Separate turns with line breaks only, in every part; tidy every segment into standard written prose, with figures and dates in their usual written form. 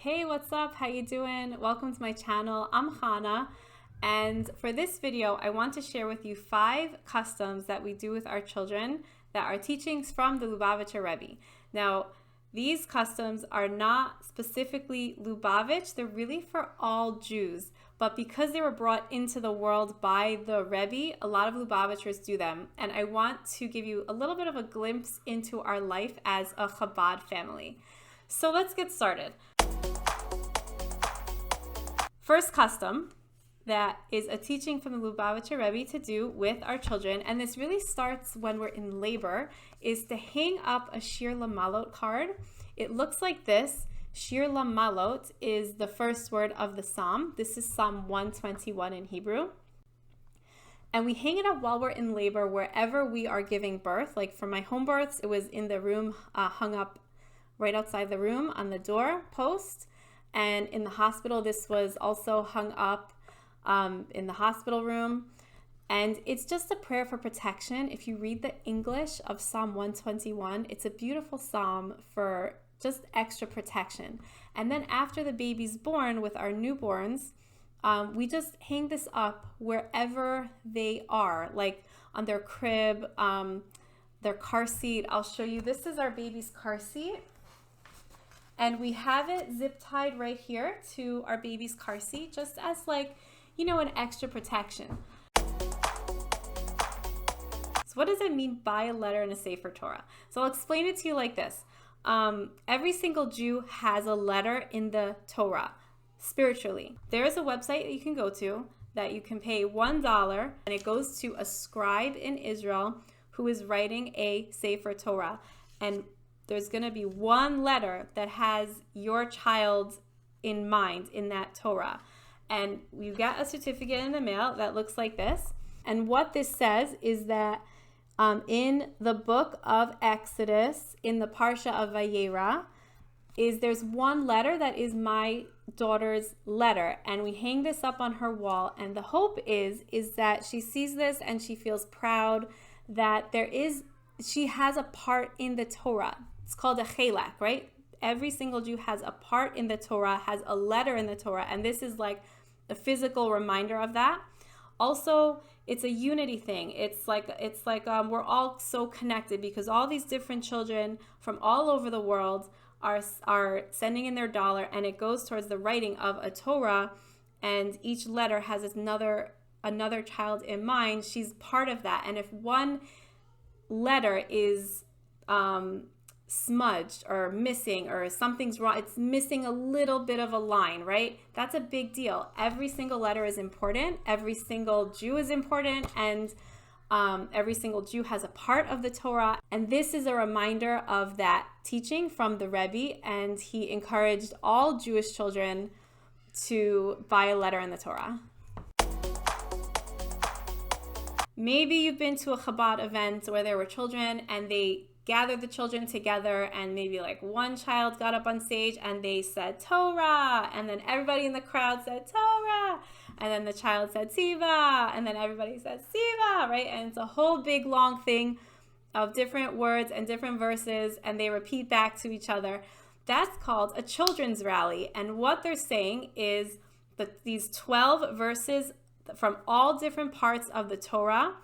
Hey, what's up? How you doing? Welcome to my channel. I'm Chana, and for this video, I want to share with you 5 customs that we do with our children that are teachings from the Lubavitch Rebbe. Now, these customs are not specifically Lubavitch, they're really for all Jews, but because they were brought into the world by the Rebbe, a lot of Lubavitchers do them, and I want to give you a little bit of a glimpse into our life as a Chabad family. So let's get started. First custom that is a teaching from the Lubavitch Rebbe to do with our children, and this really starts when we're in labor, is to hang up a Shir Lamalot card. It looks like this. Shir Lamalot is the first word of the psalm. This is Psalm 121 in Hebrew. And we hang it up while we're in labor wherever we are giving birth. Like for my home births, it was in the room, hung up right outside the room on the door post. And in the hospital, this was also hung up in the hospital room. And it's just a prayer for protection. If you read the English of Psalm 121, it's a beautiful psalm for just extra protection. And then after the baby's born with our newborns, we just hang this up wherever they are, like on their crib, their car seat. I'll show you. This is our baby's car seat. And we have it zip tied right here to our baby's car seat, just as like, you know, an extra protection. So what does it mean by a letter in a Sefer Torah? So I'll explain it to you like this. Every single Jew has a letter in the Torah, spiritually. There is a website that you can go to that you can pay $1, and it goes to a scribe in Israel who is writing a Sefer Torah. And there's going to be one letter that has your child in mind in that Torah. And you get a certificate in the mail that looks like this. And what this says is that in the book of Exodus, in the Parsha of Vayera, there's one letter that is my daughter's letter. And we hang this up on her wall. And the hope is that she sees this and she feels proud that she has a part in the Torah. It's called a chelak, right? Every single Jew has a part in the Torah, has a letter in the Torah, and this is like a physical reminder of that. Also, it's a unity thing. It's like we're all so connected because all these different children from all over the world are sending in their dollar, and it goes towards the writing of a Torah, and each letter has another child in mind. She's part of that, and if one letter is smudged or missing or something's wrong, it's missing a little bit of a line, right? That's a big deal. Every single letter is important. Every single Jew is important, and every single Jew has a part of the Torah. And this is a reminder of that teaching from the Rebbe, and he encouraged all Jewish children to buy a letter in the Torah. Maybe you've been to a Chabad event where there were children and they gathered the children together, and maybe like one child got up on stage and they said Torah, and then everybody in the crowd said Torah, and then the child said Siva, and then everybody said Siva, right? And it's a whole big long thing of different words and different verses, and they repeat back to each other. That's called a children's rally. And what they're saying is that these 12 verses from all different parts of the Torah,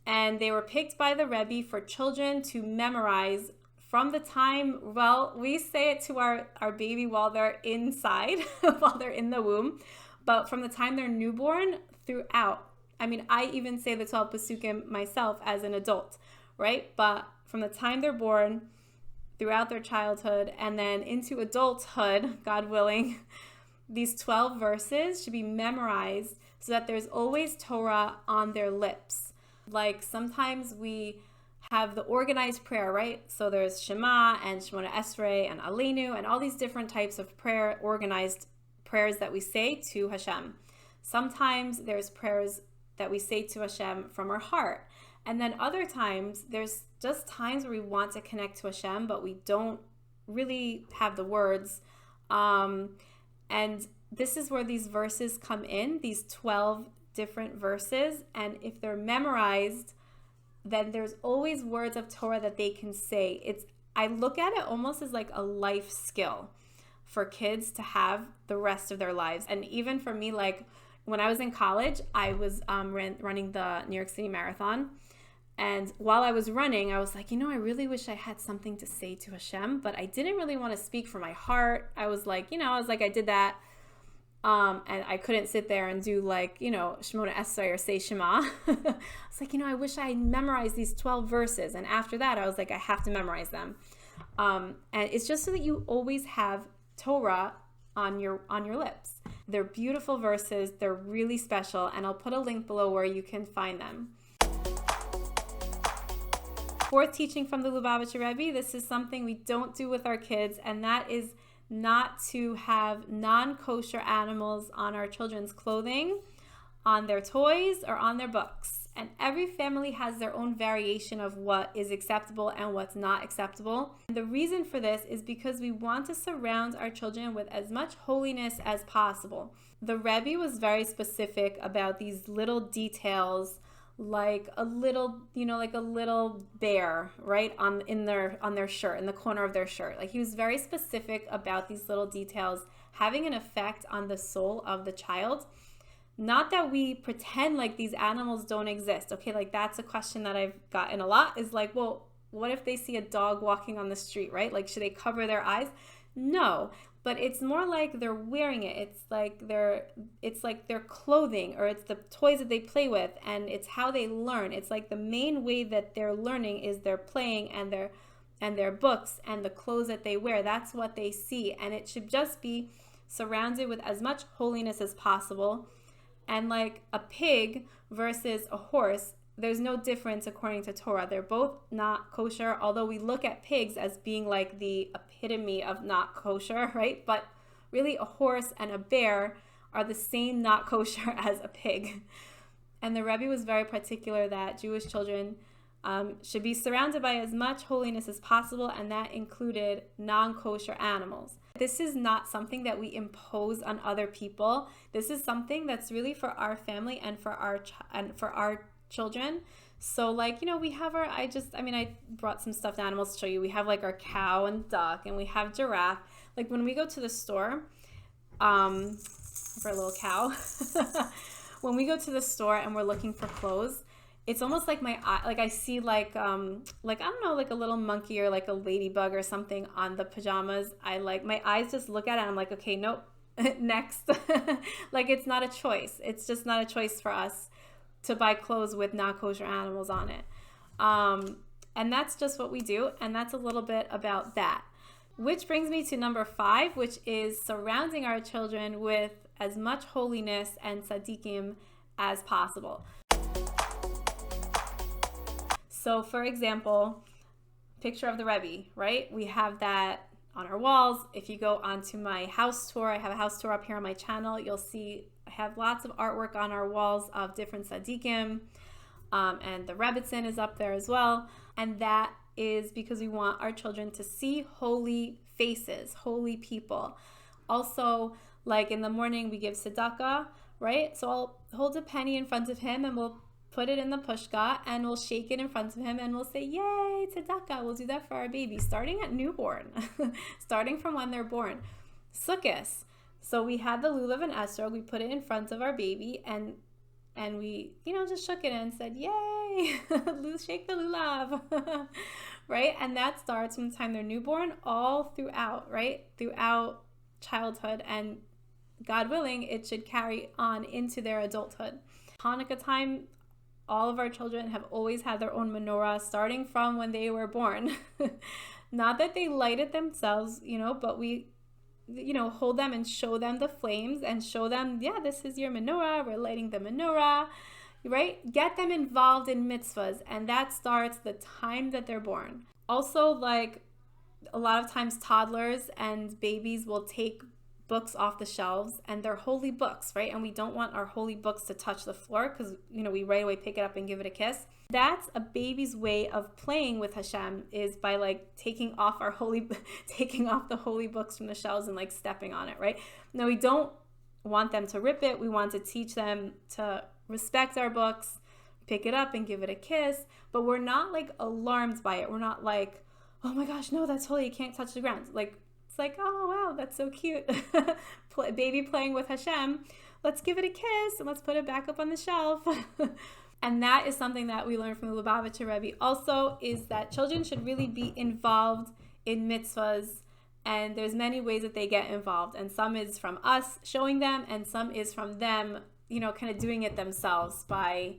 and they were picked by the Rebbe for children to memorize from the time, well, we say it to our baby while they're inside, while they're in the womb, but from the time they're newborn throughout. I mean, I even say the 12 Pesukim myself as an adult, right? But from the time they're born, throughout their childhood, and then into adulthood, God willing, these 12 verses should be memorized so that there's always Torah on their lips. Like sometimes we have the organized prayer, right? So there's Shema and Shemona Esrei and Aleinu and all these different types of prayer, organized prayers that we say to Hashem. Sometimes there's prayers that we say to Hashem from our heart. And then other times there's just times where we want to connect to Hashem, but we don't really have the words. And this is where these verses come in, these 12 different verses, and if they're memorized, then there's always words of Torah that they can say. I look at it almost as like a life skill for kids to have the rest of their lives. And even for me, like when I was in college, I was running the New York City Marathon. And while I was running, I was like, I really wish I had something to say to Hashem, but I didn't really want to speak from my heart. I was like, I did that. And I couldn't sit there and do like, Shemona Esrei or say Shema. I was like, I wish I had memorized these 12 verses. And after that, I was like, I have to memorize them. And it's just so that you always have Torah on your lips. They're beautiful verses. They're really special. And I'll put a link below where you can find them. Fourth teaching from the Lubavitch Rebbe, this is something we don't do with our kids, and that is not to have non-kosher animals on our children's clothing, on their toys, or on their books. And every family has their own variation of what is acceptable and what's not acceptable. And the reason for this is because we want to surround our children with as much holiness as possible. The Rebbe was very specific about these little details, like a little, like a little bear, right, on their shirt, in the corner of their shirt. Like he was very specific about these little details having an effect on the soul of the child. Not that we pretend like these animals don't exist. Okay, like that's a question that I've gotten a lot, is like, well, what if they see a dog walking on the street, right? Like, should they cover their eyes? No. But it's more like they're wearing it. It's like their clothing, or it's the toys that they play with, and it's how they learn. It's like the main way that they're learning is their playing and their books and the clothes that they wear. That's what they see, and it should just be surrounded with as much holiness as possible. And like a pig versus a horse, there's no difference according to Torah. They're both not kosher, although we look at pigs as being like the epitome of not kosher, right? But really a horse and a bear are the same not kosher as a pig. And the Rebbe was very particular that Jewish children should be surrounded by as much holiness as possible, and that included non-kosher animals. This is not something that we impose on other people. This is something that's really for our family and for our children. So like, we have I brought some stuffed animals to show you. We have like our cow and duck, and we have giraffe. Like when we go to the store, for a little cow, when we go to the store and we're looking for clothes, it's almost like my eye, like I see like I don't know, like a little monkey or like a ladybug or something on the pajamas. My eyes just look at it and I'm like, okay, nope, next. Like it's not a choice. It's just not a choice for us to buy clothes with not kosher animals on it. And that's just what we do. And that's a little bit about that. Which brings me to number 5, which is surrounding our children with as much holiness and tzaddikim as possible. So for example, picture of the Rebbe, right? We have that on our walls. If you go onto my house tour, I have a house tour up here on my channel, you'll see I have lots of artwork on our walls of different tzaddikim, and the Rebbitzin is up there as well. And that is because we want our children to see holy faces, holy people. Also, like in the morning, we give tzedakah, right? So I'll hold a penny in front of him and we'll put it in the pushka and we'll shake it in front of him and we'll say, yay, tzedakah. We'll do that for our baby, starting at newborn, starting from when they're born. Sukkos. So we had the lulav and esrog, we put it in front of our baby and we, just shook it and said, yay, shake the lulav, right? And that starts from the time they're newborn all throughout, right? Throughout childhood, and God willing, it should carry on into their adulthood. Hanukkah time, all of our children have always had their own menorah starting from when they were born. Not that they light it themselves, but we hold them and show them the flames and show them, yeah, this is your menorah. We're lighting the menorah, right? Get them involved in mitzvahs, and that starts the time that they're born. Also, like a lot of times toddlers and babies will take books off the shelves, and they're holy books, right? And we don't want our holy books to touch the floor because, we right away pick it up and give it a kiss. That's a baby's way of playing with Hashem, is by like taking off the holy books from the shelves and like stepping on it, right? No, we don't want them to rip it. We want to teach them to respect our books, pick it up and give it a kiss, but we're not like alarmed by it. We're not like, oh my gosh, no, that's holy, you can't touch the ground. Like, it's like, oh, wow, that's so cute. Baby playing with Hashem. Let's give it a kiss and let's put it back up on the shelf. And that is something that we learned from the Lubavitch Rebbe also, is that children should really be involved in mitzvahs. And there's many ways that they get involved. And some is from us showing them, and some is from them, kind of doing it themselves by,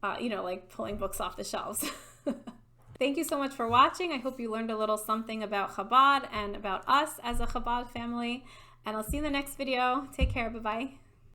like pulling books off the shelves. Thank you so much for watching. I hope you learned a little something about Chabad and about us as a Chabad family. And I'll see you in the next video. Take care. Bye-bye.